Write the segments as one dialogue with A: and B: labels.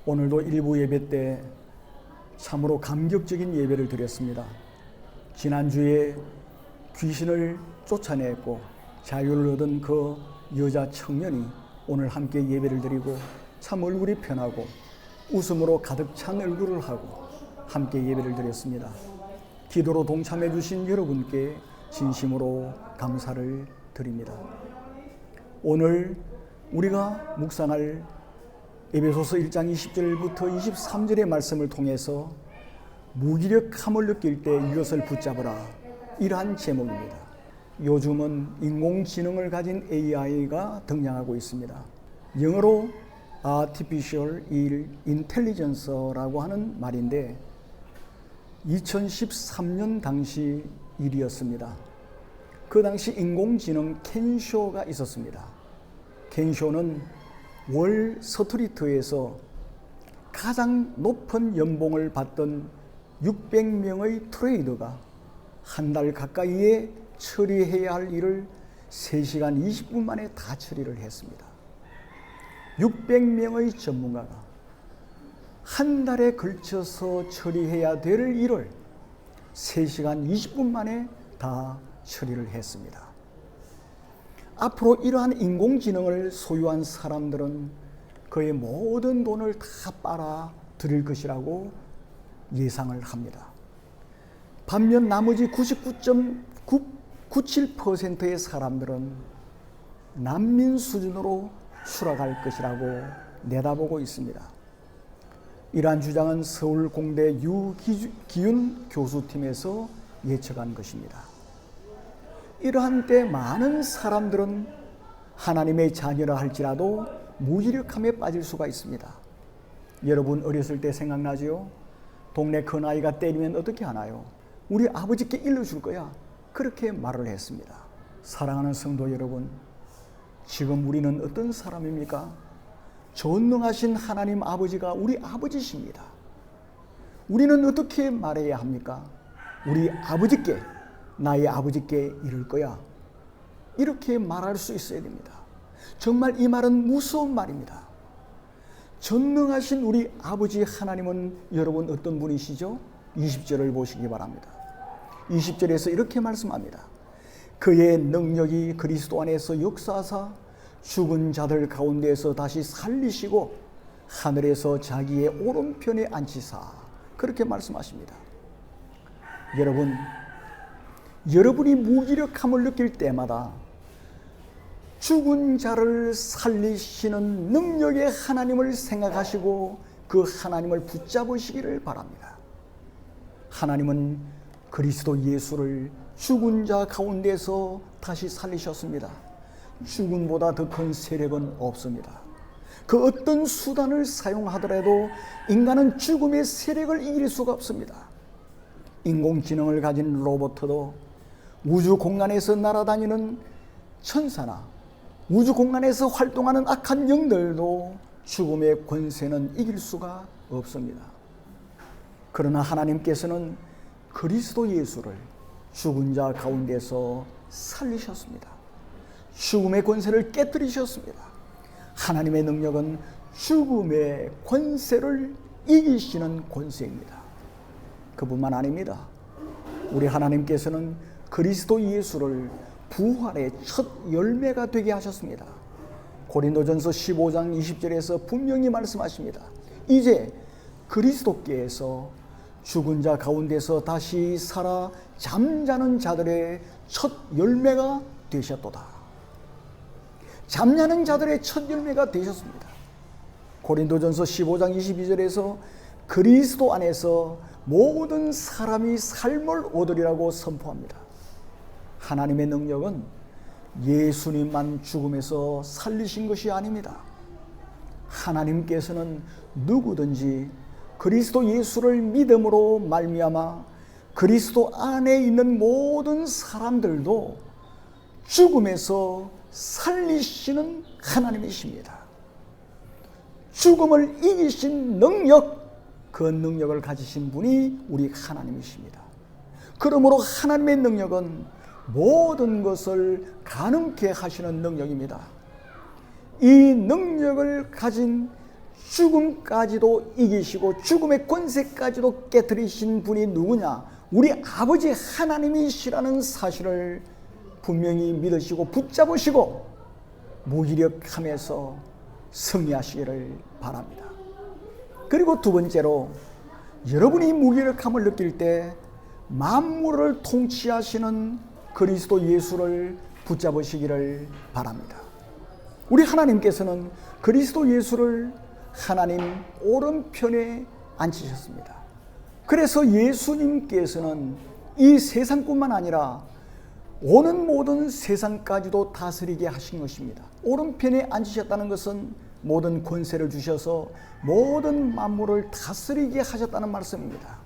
A: 오늘도 일부 예배 때 참으로 감격적인 예배를 드렸습니다. 지난주에 귀신을 쫓아냈고 자유를 얻은 그 여자 청년이 오늘 함께 예배를 드리고 참 얼굴이 편하고 웃음으로 가득 찬 얼굴을 하고 함께 예배를 드렸습니다. 기도로 동참해 주신 여러분께 진심으로 감사를 드립니다. 오늘 우리가 묵상할 에베소서 1장 20절부터 23절의 말씀을 통해서 무기력함을 느낄 때 이것을 붙잡으라, 이러한 제목입니다. 요즘은 인공지능을 가진 AI가 등장하고 있습니다. 영어로 Artificial Intelligence라고 하는 말인데 2013년 당시 일이었습니다. 그 당시 인공지능 켄쇼가 있었습니다. 켄쇼는 월 스트리트에서 가장 높은 연봉을 받던 600명의 트레이더가 한 달 가까이에 처리해야 할 일을 3시간 20분 만에 다 처리를 했습니다. 600명의 전문가가 한 달에 걸쳐서 처리해야 될 일을 3시간 20분 만에 다 처리를 했습니다. 앞으로 이러한 인공지능을 소유한 사람들은 그의 모든 돈을 다 빨아들일 것이라고 예상을 합니다. 반면 나머지 99.97%의 사람들은 난민 수준으로 추락할 것이라고 내다보고 있습니다. 이러한 주장은 서울공대 유기윤 교수팀에서 예측한 것입니다. 이러한 때 많은 사람들은 하나님의 자녀라 할지라도 무기력함에 빠질 수가 있습니다. 여러분 어렸을 때 생각나지요? 동네 큰아이가 때리면 어떻게 하나요? 우리 아버지께 일러줄 거야, 그렇게 말을 했습니다. 사랑하는 성도 여러분, 지금 우리는 어떤 사람입니까? 전능하신 하나님 아버지가 우리 아버지십니다. 우리는 어떻게 말해야 합니까? 우리 아버지께, 나의 아버지께 이를 거야, 이렇게 말할 수 있어야 됩니다. 정말 이 말은 무서운 말입니다. 전능하신 우리 아버지 하나님은 여러분 어떤 분이시죠? 20절을 보시기 바랍니다. 20절에서 이렇게 말씀합니다. 그의 능력이 그리스도 안에서 역사하사 죽은 자들 가운데에서 다시 살리시고 하늘에서 자기의 오른편에 앉히사, 그렇게 말씀하십니다. 여러분이 무기력함을 느낄 때마다 죽은 자를 살리시는 능력의 하나님을 생각하시고 그 하나님을 붙잡으시기를 바랍니다. 하나님은 그리스도 예수를 죽은 자 가운데서 다시 살리셨습니다. 죽음보다 더 큰 세력은 없습니다. 그 어떤 수단을 사용하더라도 인간은 죽음의 세력을 이길 수가 없습니다. 인공지능을 가진 로봇도, 우주 공간에서 날아다니는 천사나 우주 공간에서 활동하는 악한 영들도 죽음의 권세는 이길 수가 없습니다. 그러나 하나님께서는 그리스도 예수를 죽은 자 가운데서 살리셨습니다. 죽음의 권세를 깨뜨리셨습니다. 하나님의 능력은 죽음의 권세를 이기시는 권세입니다. 그뿐만 아닙니다. 우리 하나님께서는 그리스도 예수를 부활의 첫 열매가 되게 하셨습니다. 고린도전서 15장 20절에서 분명히 말씀하십니다. 이제 그리스도께서 죽은 자 가운데서 다시 살아 잠자는 자들의 첫 열매가 되셨도다. 잠자는 자들의 첫 열매가 되셨습니다. 고린도전서 15장 22절에서 그리스도 안에서 모든 사람이 삶을 얻으리라고 선포합니다. 하나님의 능력은 예수님만 죽음에서 살리신 것이 아닙니다. 하나님께서는 누구든지 그리스도 예수를 믿음으로 말미암아 그리스도 안에 있는 모든 사람들도 죽음에서 살리시는 하나님이십니다. 죽음을 이기신 능력, 그 능력을 가지신 분이 우리 하나님이십니다. 그러므로 하나님의 능력은 모든 것을 가능케 하시는 능력입니다. 이 능력을 가진 죽음까지도 이기시고 죽음의 권세까지도 깨뜨리신 분이 누구냐? 우리 아버지 하나님이시라는 사실을 분명히 믿으시고 붙잡으시고 무기력함에서 승리하시기를 바랍니다. 그리고 두 번째로, 여러분이 무기력함을 느낄 때 만물을 통치하시는 그리스도 예수를 붙잡으시기를 바랍니다. 우리 하나님께서는 그리스도 예수를 하나님 오른편에 앉히셨습니다. 그래서 예수님께서는 이 세상뿐만 아니라 오는 모든 세상까지도 다스리게 하신 것입니다. 오른편에 앉으셨다는 것은 모든 권세를 주셔서 모든 만물을 다스리게 하셨다는 말씀입니다.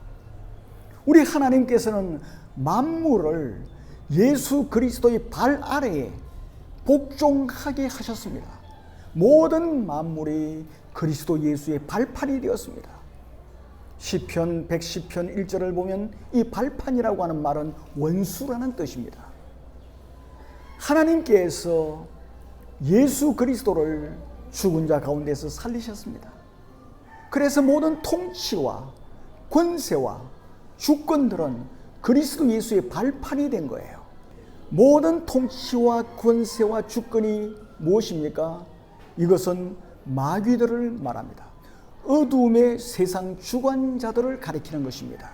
A: 우리 하나님께서는 만물을 예수 그리스도의 발 아래에 복종하게 하셨습니다. 모든 만물이 그리스도 예수의 발판이 되었습니다. 시편 110편 1절을 보면 이 발판이라고 하는 말은 원수라는 뜻입니다. 하나님께서 예수 그리스도를 죽은 자 가운데서 살리셨습니다. 그래서 모든 통치와 권세와 주권들은 그리스도 예수의 발판이 된 거예요. 모든 통치와 권세와 주권이 무엇입니까? 이것은 마귀들을 말합니다. 어두움의 세상 주관자들을 가리키는 것입니다.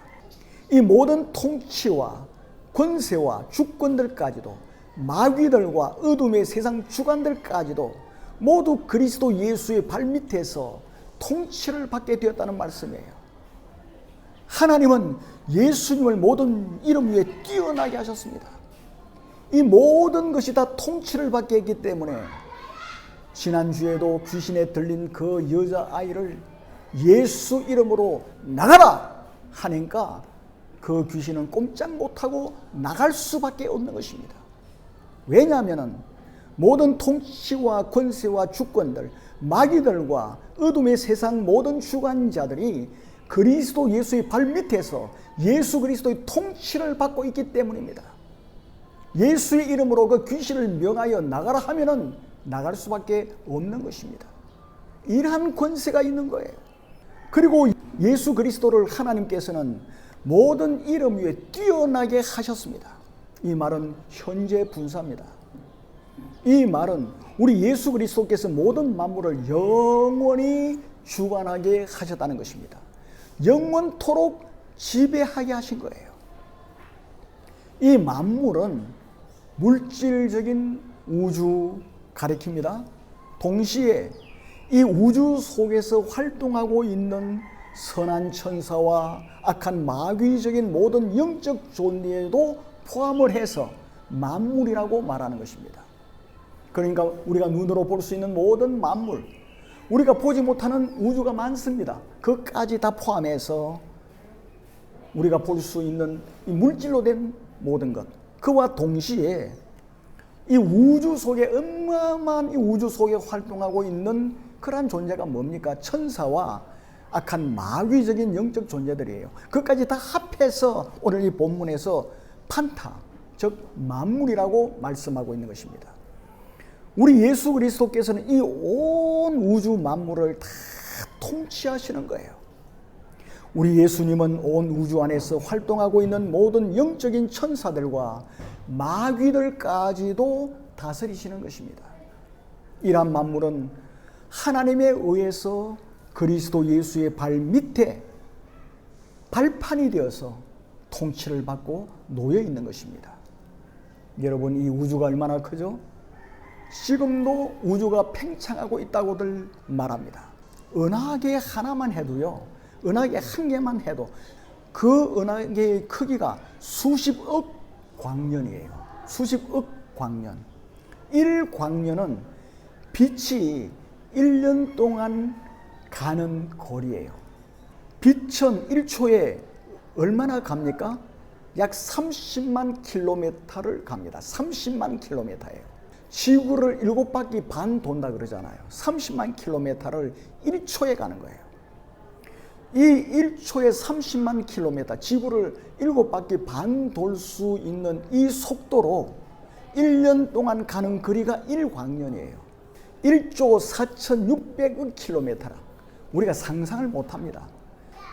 A: 이 모든 통치와 권세와 주권들까지도, 마귀들과 어둠의 세상 주관들까지도 모두 그리스도 예수의 발밑에서 통치를 받게 되었다는 말씀이에요. 하나님은 예수님을 모든 이름 위에 뛰어나게 하셨습니다. 이 모든 것이 다 통치를 받게 했기 때문에 지난주에도 귀신에 들린 그 여자아이를 예수 이름으로 나가라 하니까 그 귀신은 꼼짝 못하고 나갈 수밖에 없는 것입니다. 왜냐하면 모든 통치와 권세와 주권들, 마귀들과 어둠의 세상 모든 주관자들이 그리스도 예수의 발밑에서 예수 그리스도의 통치를 받고 있기 때문입니다. 예수의 이름으로 그 귀신을 명하여 나가라 하면은 나갈 수밖에 없는 것입니다. 이러한 권세가 있는 거예요. 그리고 예수 그리스도를 하나님께서는 모든 이름 위에 뛰어나게 하셨습니다. 이 말은 현재 분사입니다. 이 말은 우리 예수 그리스도께서 모든 만물을 영원히 주관하게 하셨다는 것입니다. 영원토록 지배하게 하신 거예요. 이 만물은 물질적인 우주 가리킵니다. 동시에 이 우주 속에서 활동하고 있는 선한 천사와 악한 마귀적인 모든 영적 존재도 포함을 해서 만물이라고 말하는 것입니다. 그러니까 우리가 눈으로 볼 수 있는 모든 만물, 우리가 보지 못하는 우주가 많습니다. 그까지 다 포함해서 우리가 볼 수 있는 이 물질로 된 모든 것, 그와 동시에 이 우주 속에, 어마어마한 이 우주 속에 활동하고 있는 그러한 존재가 뭡니까? 천사와 악한 마귀적인 영적 존재들이에요. 그까지 다 합해서 오늘 이 본문에서 판타, 즉 만물이라고 말씀하고 있는 것입니다. 우리 예수 그리스도께서는 이 온 우주 만물을 다 통치하시는 거예요. 우리 예수님은 온 우주 안에서 활동하고 있는 모든 영적인 천사들과 마귀들까지도 다스리시는 것입니다. 이러한 만물은 하나님에 의해서 그리스도 예수의 발 밑에 발판이 되어서 통치를 받고 놓여 있는 것입니다. 여러분, 이 우주가 얼마나 크죠? 지금도 우주가 팽창하고 있다고들 말합니다. 은하계 하나만 해도요, 은하계 한 개만 해도 그 은하계의 크기가 수십억 광년이에요. 수십억 광년. 1광년은 빛이 1년 동안 가는 거리예요. 빛은 1초에 얼마나 갑니까? 약 30만 킬로미터를 갑니다. 30만 킬로미터예요. 지구를 7바퀴 반 돈다 그러잖아요. 30만 킬로미터를 1초에 가는 거예요. 이 1초에 30만 킬로미터, 지구를 7바퀴 반 돌 수 있는 이 속도로 1년 동안 가는 거리가 1광년이에요. 1조 4,600억 킬로미터라. 우리가 상상을 못합니다.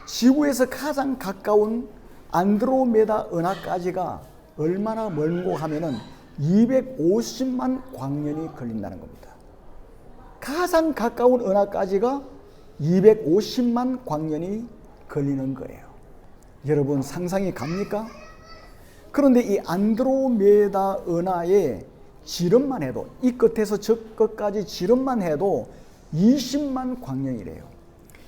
A: 지구에서 가장 가까운 안드로메다 은하까지가 얼마나 멀고 하면은 250만 광년이 걸린다는 겁니다. 가장 가까운 은하까지가 250만 광년이 걸리는 거예요. 여러분 상상이 갑니까? 그런데 이 안드로메다 은하의 지름만 해도, 이 끝에서 저 끝까지 지름만 해도 20만 광년이래요.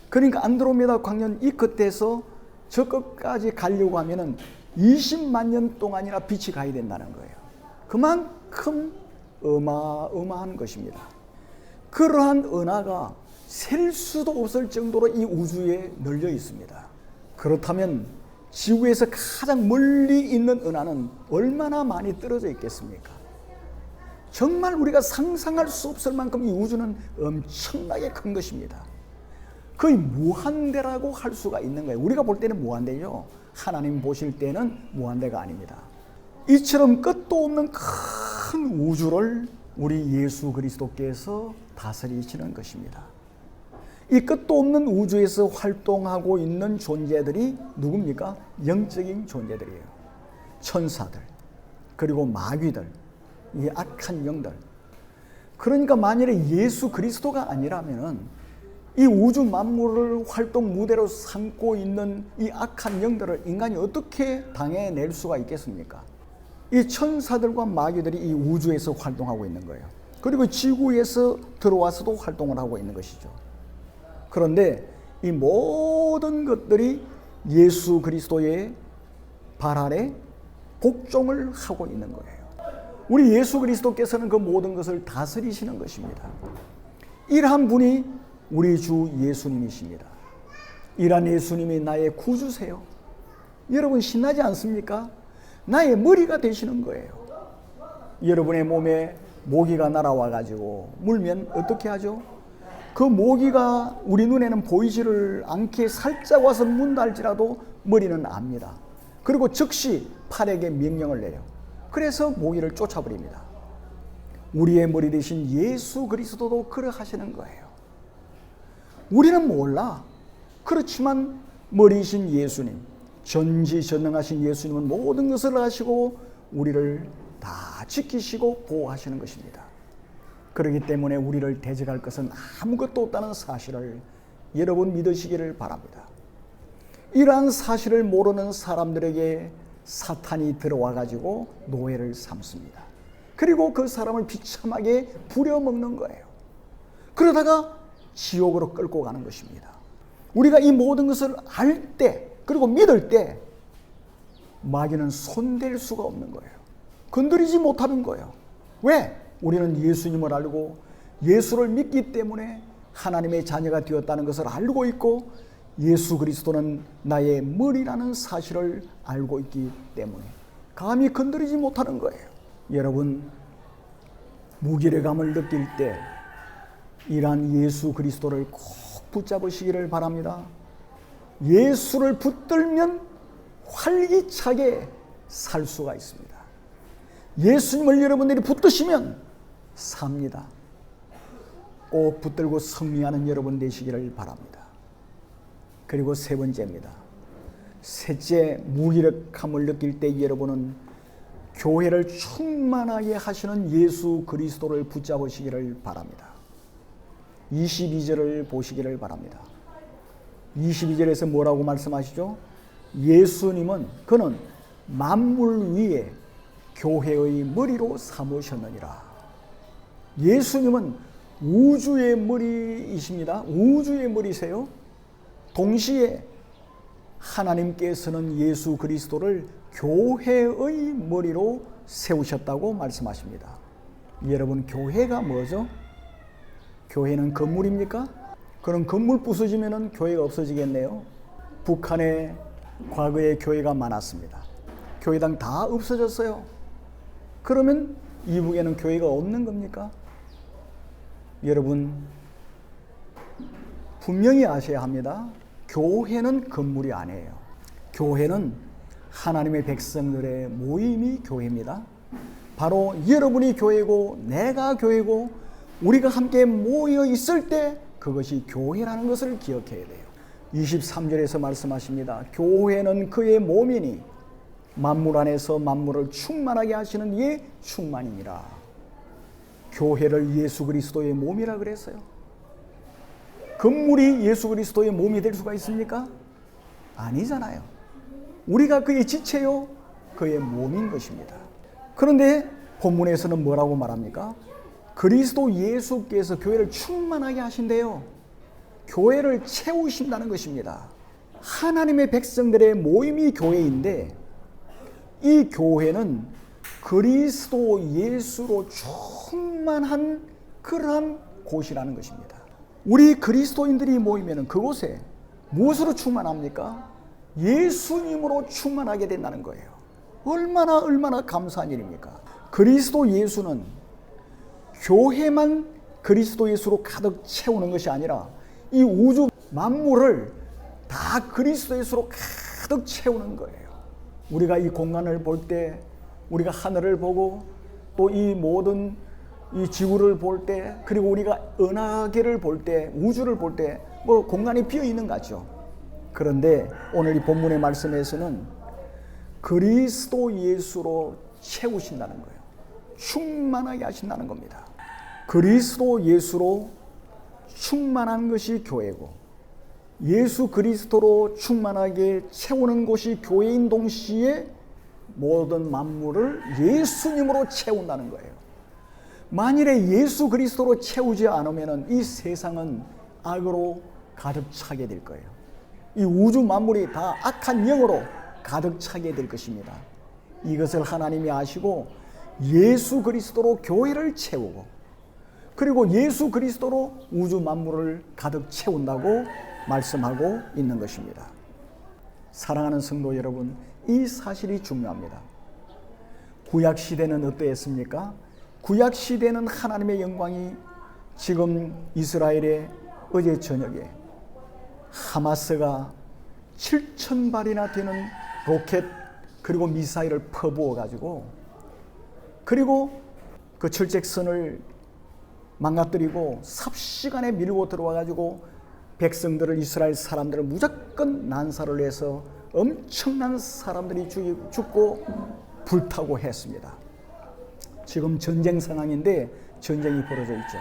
A: 그러니까 안드로메다 광년 이 끝에서 저 끝까지 가려고 하면은 20만 년 동안이나 빛이 가야 된다는 거예요. 그만큼 어마어마한 것입니다. 그러한 은하가 셀 수도 없을 정도로 이 우주에 널려 있습니다. 그렇다면 지구에서 가장 멀리 있는 은하는 얼마나 많이 떨어져 있겠습니까? 정말 우리가 상상할 수 없을 만큼 이 우주는 엄청나게 큰 것입니다. 거의 무한대라고 할 수가 있는 거예요. 우리가 볼 때는 무한대죠. 하나님 보실 때는 무한대가 아닙니다. 이처럼 끝도 없는 큰 우주를 우리 예수 그리스도께서 다스리시는 것입니다. 이 끝도 없는 우주에서 활동하고 있는 존재들이 누굽니까? 영적인 존재들이에요. 천사들, 그리고 마귀들, 이 악한 영들. 그러니까 만일에 예수 그리스도가 아니라면 이 우주 만물을 활동 무대로 삼고 있는 이 악한 영들을 인간이 어떻게 당해낼 수가 있겠습니까? 이 천사들과 마귀들이 이 우주에서 활동하고 있는 거예요. 그리고 지구에서 들어와서도 활동을 하고 있는 것이죠. 그런데 이 모든 것들이 예수 그리스도의 발 아래 복종을 하고 있는 거예요. 우리 예수 그리스도께서는 그 모든 것을 다스리시는 것입니다. 이러한 분이 우리 주 예수님이십니다. 이러한 예수님이 나의 구주세요. 여러분 신나지 않습니까? 나의 머리가 되시는 거예요. 여러분의 몸에 모기가 날아와 가지고 물면 어떻게 하죠? 그 모기가 우리 눈에는 보이지를 않게 살짝 와서 문다 할지라도 머리는 압니다. 그리고 즉시 팔에게 명령을 내려. 그래서 모기를 쫓아버립니다. 우리의 머리 되신 예수 그리스도도 그러하시는 거예요. 우리는 몰라. 그렇지만 머리이신 예수님, 전지전능하신 예수님은 모든 것을 하시고 우리를 다 지키시고 보호하시는 것입니다. 그렇기 때문에 우리를 대적할 것은 아무것도 없다는 사실을 여러분 믿으시기를 바랍니다. 이러한 사실을 모르는 사람들에게 사탄이 들어와 가지고 노예를 삼습니다. 그리고 그 사람을 비참하게 부려먹는 거예요. 그러다가 지옥으로 끌고 가는 것입니다. 우리가 이 모든 것을 알 때, 그리고 믿을 때 마귀는 손댈 수가 없는 거예요. 건드리지 못하는 거예요. 왜? 우리는 예수님을 알고 예수를 믿기 때문에 하나님의 자녀가 되었다는 것을 알고 있고 예수 그리스도는 나의 머리라는 사실을 알고 있기 때문에 감히 건드리지 못하는 거예요. 여러분, 무기력감을 느낄 때 이러한 예수 그리스도를 꼭 붙잡으시기를 바랍니다. 예수를 붙들면 활기차게 살 수가 있습니다. 예수님을 여러분들이 붙드시면 삽니다. 꼭 붙들고 승리하는 여러분 되시기를 바랍니다. 그리고 세 번째입니다. 셋째, 무기력함을 느낄 때 여러분은 교회를 충만하게 하시는 예수 그리스도를 붙잡으시기를 바랍니다. 22절을 보시기를 바랍니다. 22절에서 뭐라고 말씀하시죠? 예수님은 그는 만물 위에 교회의 머리로 삼으셨느니라. 예수님은 우주의 머리이십니다. 우주의 머리세요. 동시에 하나님께서는 예수 그리스도를 교회의 머리로 세우셨다고 말씀하십니다. 여러분, 교회가 뭐죠? 교회는 건물입니까? 그럼 건물 부서지면 교회가 없어지겠네요. 북한에 과거에 교회가 많았습니다. 교회당 다 없어졌어요. 그러면 이북에는 교회가 없는 겁니까? 여러분, 분명히 아셔야 합니다. 교회는 건물이 아니에요. 교회는 하나님의 백성들의 모임이 교회입니다. 바로 여러분이 교회고 내가 교회고 우리가 함께 모여 있을 때 그것이 교회라는 것을 기억해야 돼요. 23절에서 말씀하십니다. 교회는 그의 몸이니 만물 안에서 만물을 충만하게 하시는 이의 충만이니라. 교회를 예수 그리스도의 몸이라 그랬어요. 건물이 예수 그리스도의 몸이 될 수가 있습니까? 아니잖아요. 우리가 그의 지체요 그의 몸인 것입니다. 그런데 본문에서는 뭐라고 말합니까? 그리스도 예수께서 교회를 충만하게 하신대요. 교회를 채우신다는 것입니다. 하나님의 백성들의 모임이 교회인데 이 교회는 그리스도 예수로 충만한 그러한 곳이라는 것입니다. 우리 그리스도인들이 모이면 그곳에 무엇으로 충만합니까? 예수님으로 충만하게 된다는 거예요. 얼마나 감사한 일입니까? 그리스도 예수는 교회만 그리스도 예수로 가득 채우는 것이 아니라 이 우주 만물을 다 그리스도 예수로 가득 채우는 거예요. 우리가 이 공간을 볼 때, 우리가 하늘을 보고 또 이 모든 이 지구를 볼 때, 그리고 우리가 은하계를 볼 때, 우주를 볼 때 뭐 공간이 비어 있는 것 같죠. 그런데 오늘 이 본문의 말씀에서는 그리스도 예수로 채우신다는 거예요. 충만하게 하신다는 겁니다. 그리스도 예수로 충만한 것이 교회고 예수 그리스도로 충만하게 채우는 곳이 교회인 동시에 모든 만물을 예수님으로 채운다는 거예요. 만일에 예수 그리스도로 채우지 않으면 이 세상은 악으로 가득 차게 될 거예요. 이 우주 만물이 다 악한 영으로 가득 차게 될 것입니다. 이것을 하나님이 아시고 예수 그리스도로 교회를 채우고 그리고 예수 그리스도로 우주 만물을 가득 채운다고 말씀하고 있는 것입니다. 사랑하는 성도 여러분, 이 사실이 중요합니다. 구약 시대는 어떠했습니까? 구약 시대는 하나님의 영광이 지금 이스라엘의 어제 저녁에 하마스가 7,000발이나 되는 로켓 그리고 미사일을 퍼부어 가지고 그리고 그 철책선을 망가뜨리고 삽시간에 밀고 들어와 가지고 백성들을 이스라엘 사람들을 무조건 난사를 해서 엄청난 사람들이 죽고 불타고 했습니다. 지금 전쟁 상황인데 전쟁이 벌어져 있죠.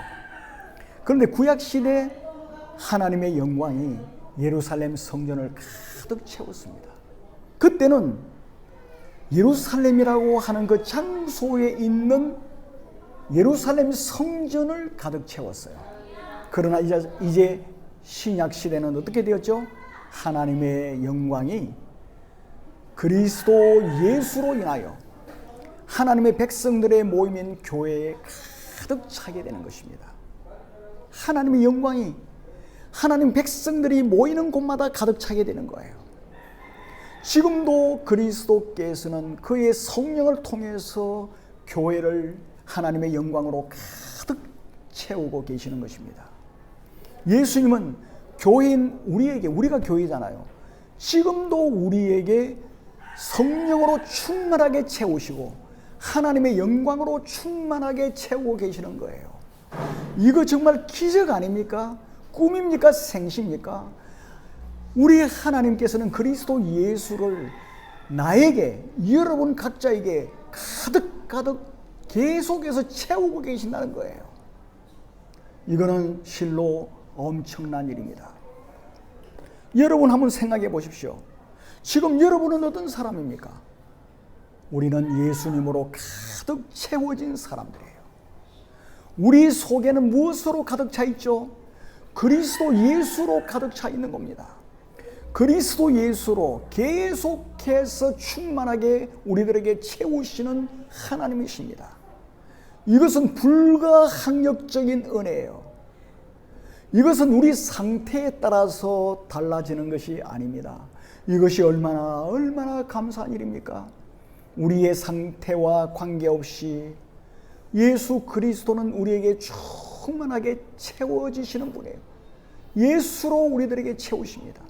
A: 그런데 구약 시대 하나님의 영광이 예루살렘 성전을 가득 채웠습니다. 그때는 예루살렘이라고 하는 그 장소에 있는 예루살렘 성전을 가득 채웠어요. 그러나 이제 신약 시대는 어떻게 되었죠? 하나님의 영광이 그리스도 예수로 인하여 하나님의 백성들의 모임인 교회에 가득 차게 되는 것입니다. 하나님의 영광이 하나님 백성들이 모이는 곳마다 가득 차게 되는 거예요. 지금도 그리스도께서는 그의 성령을 통해서 교회를 하나님의 영광으로 가득 채우고 계시는 것입니다. 예수님은 교회인 우리에게, 우리가 교회잖아요. 지금도 우리에게 성령으로 충만하게 채우시고 하나님의 영광으로 충만하게 채우고 계시는 거예요. 이거 정말 기적 아닙니까? 꿈입니까? 생시입니까? 우리 하나님께서는 그리스도 예수를 나에게, 여러분 각자에게 가득 계속해서 채우고 계신다는 거예요. 이거는 실로 엄청난 일입니다. 여러분 한번 생각해 보십시오. 지금 여러분은 어떤 사람입니까? 우리는 예수님으로 가득 채워진 사람들이에요. 우리 속에는 무엇으로 가득 차 있죠? 그리스도 예수로 가득 차 있는 겁니다. 그리스도 예수로 계속해서 충만하게 우리들에게 채우시는 하나님이십니다. 이것은 불가항력적인 은혜예요. 이것은 우리 상태에 따라서 달라지는 것이 아닙니다. 이것이 얼마나 감사한 일입니까? 우리의 상태와 관계없이 예수 그리스도는 우리에게 충만하게 채워지시는 분이에요. 예수로 우리들에게 채우십니다.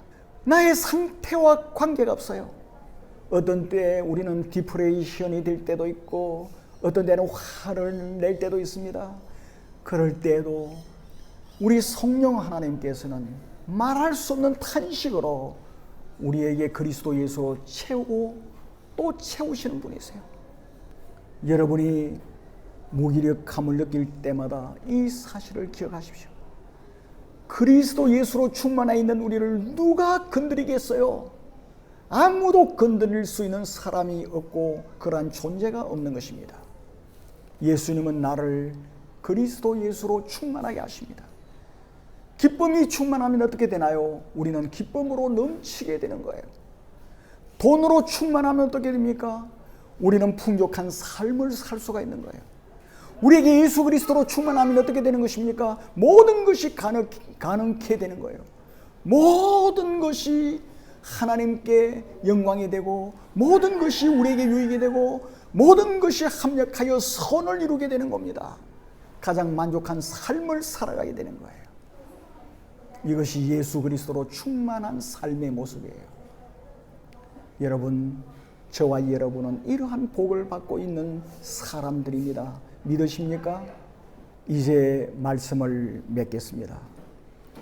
A: 나의 상태와 관계가 없어요. 어떤 때 우리는 디프레이션이 될 때도 있고 어떤 때는 화를 낼 때도 있습니다. 그럴 때에도 우리 성령 하나님께서는 말할 수 없는 탄식으로 우리에게 그리스도 예수로 채우고 또 채우시는 분이세요. 여러분이 무기력함을 느낄 때마다 이 사실을 기억하십시오. 그리스도 예수로 충만해 있는 우리를 누가 건드리겠어요? 아무도 건드릴 수 있는 사람이 없고 그러한 존재가 없는 것입니다. 예수님은 나를 그리스도 예수로 충만하게 하십니다. 기쁨이 충만하면 어떻게 되나요? 우리는 기쁨으로 넘치게 되는 거예요. 돈으로 충만하면 어떻게 됩니까? 우리는 풍족한 삶을 살 수가 있는 거예요. 우리에게 예수 그리스도로 충만하면 어떻게 되는 것입니까? 모든 것이 가능케 되는 거예요. 모든 것이 하나님께 영광이 되고, 모든 것이 우리에게 유익이 되고, 모든 것이 합력하여 선을 이루게 되는 겁니다. 가장 만족한 삶을 살아가게 되는 거예요. 이것이 예수 그리스도로 충만한 삶의 모습이에요. 여러분, 저와 여러분은 이러한 복을 받고 있는 사람들입니다. 믿으십니까? 이제 말씀을 맺겠습니다.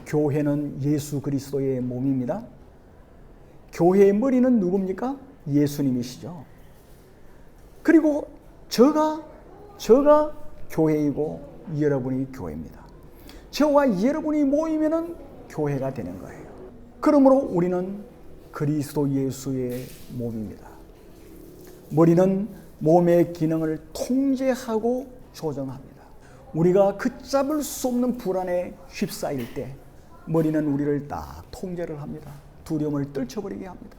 A: 교회는 예수 그리스도의 몸입니다. 교회의 머리는 누굽니까? 예수님이시죠. 그리고 저가 교회이고 여러분이 교회입니다. 저와 여러분이 모이면은 교회가 되는 거예요. 그러므로 우리는 그리스도 예수의 몸입니다. 머리는 몸의 기능을 통제하고 조정합니다. 우리가 걷잡을 수 없는 불안에 휩싸일 때 머리는 우리를 딱 통제를 합니다. 두려움을 떨쳐버리게 합니다.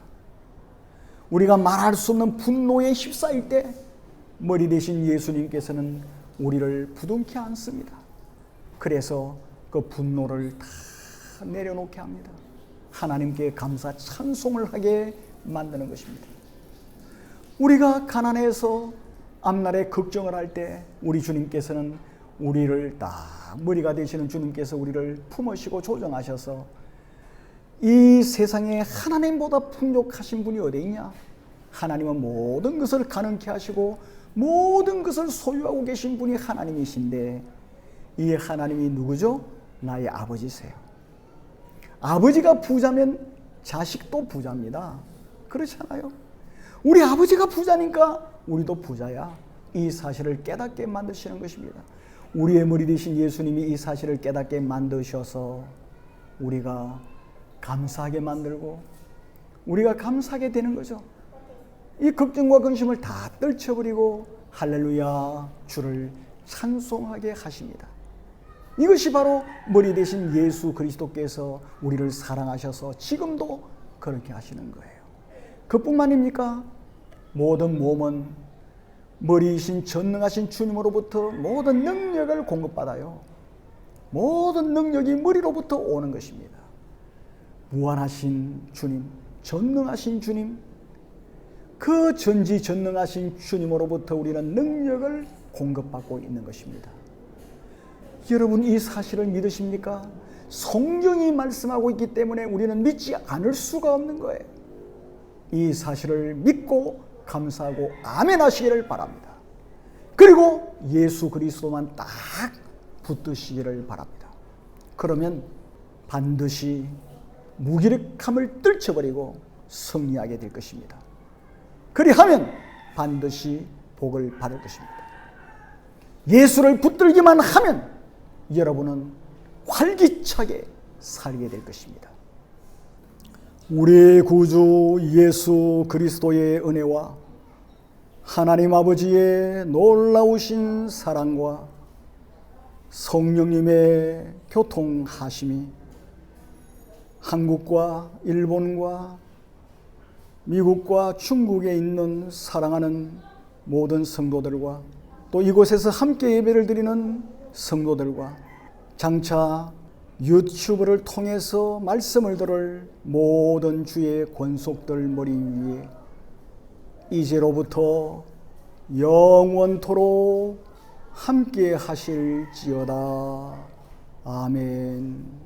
A: 우리가 말할 수 없는 분노에 휩싸일 때 머리 대신 예수님께서는 우리를 부둥켜 안습니다. 그래서 그 분노를 다 내려놓게 합니다. 하나님께 감사 찬송을 하게 만드는 것입니다. 우리가 가난해서 앞날에 걱정을 할 때 우리 주님께서는 우리를 딱 머리가 되시는 주님께서 우리를 품으시고 조정하셔서 이 세상에 하나님보다 풍족하신 분이 어디 있냐? 하나님은 모든 것을 가능케 하시고 모든 것을 소유하고 계신 분이 하나님이신데, 이 하나님이 누구죠? 나의 아버지세요. 아버지가 부자면 자식도 부자입니다. 그렇지 않아요? 우리 아버지가 부자니까 우리도 부자야. 이 사실을 깨닫게 만드시는 것입니다. 우리의 머리 되신 예수님이 이 사실을 깨닫게 만드셔서 우리가 감사하게 만들고 우리가 감사하게 되는 거죠. 이 걱정과 근심을 다 떨쳐버리고 할렐루야 주를 찬송하게 하십니다. 이것이 바로 머리 되신 예수 그리스도께서 우리를 사랑하셔서 지금도 그렇게 하시는 거예요. 그뿐만입니까? 모든 몸은 머리이신 전능하신 주님으로부터 모든 능력을 공급받아요. 모든 능력이 머리로부터 오는 것입니다. 무한하신 주님, 전능하신 주님, 그 전지전능하신 주님으로부터 우리는 능력을 공급받고 있는 것입니다. 여러분, 이 사실을 믿으십니까? 성경이 말씀하고 있기 때문에 우리는 믿지 않을 수가 없는 거예요. 이 사실을 믿고 감사하고 아멘 하시기를 바랍니다. 그리고 예수 그리스도만 딱 붙드시기를 바랍니다. 그러면 반드시 무기력함을 떨쳐버리고 승리하게 될 것입니다. 그리하면 반드시 복을 받을 것입니다. 예수를 붙들기만 하면 여러분은 활기차게 살게 될 것입니다. 우리의 구주 예수 그리스도의 은혜와 하나님 아버지의 놀라우신 사랑과 성령님의 교통하심이 한국과 일본과 미국과 중국에 있는 사랑하는 모든 성도들과 또 이곳에서 함께 예배를 드리는 성도들과 장차 유튜브를 통해서 말씀을 들을 모든 주의 권속들 머리 위에 이제로부터 영원토록 함께 하실지어다. 아멘.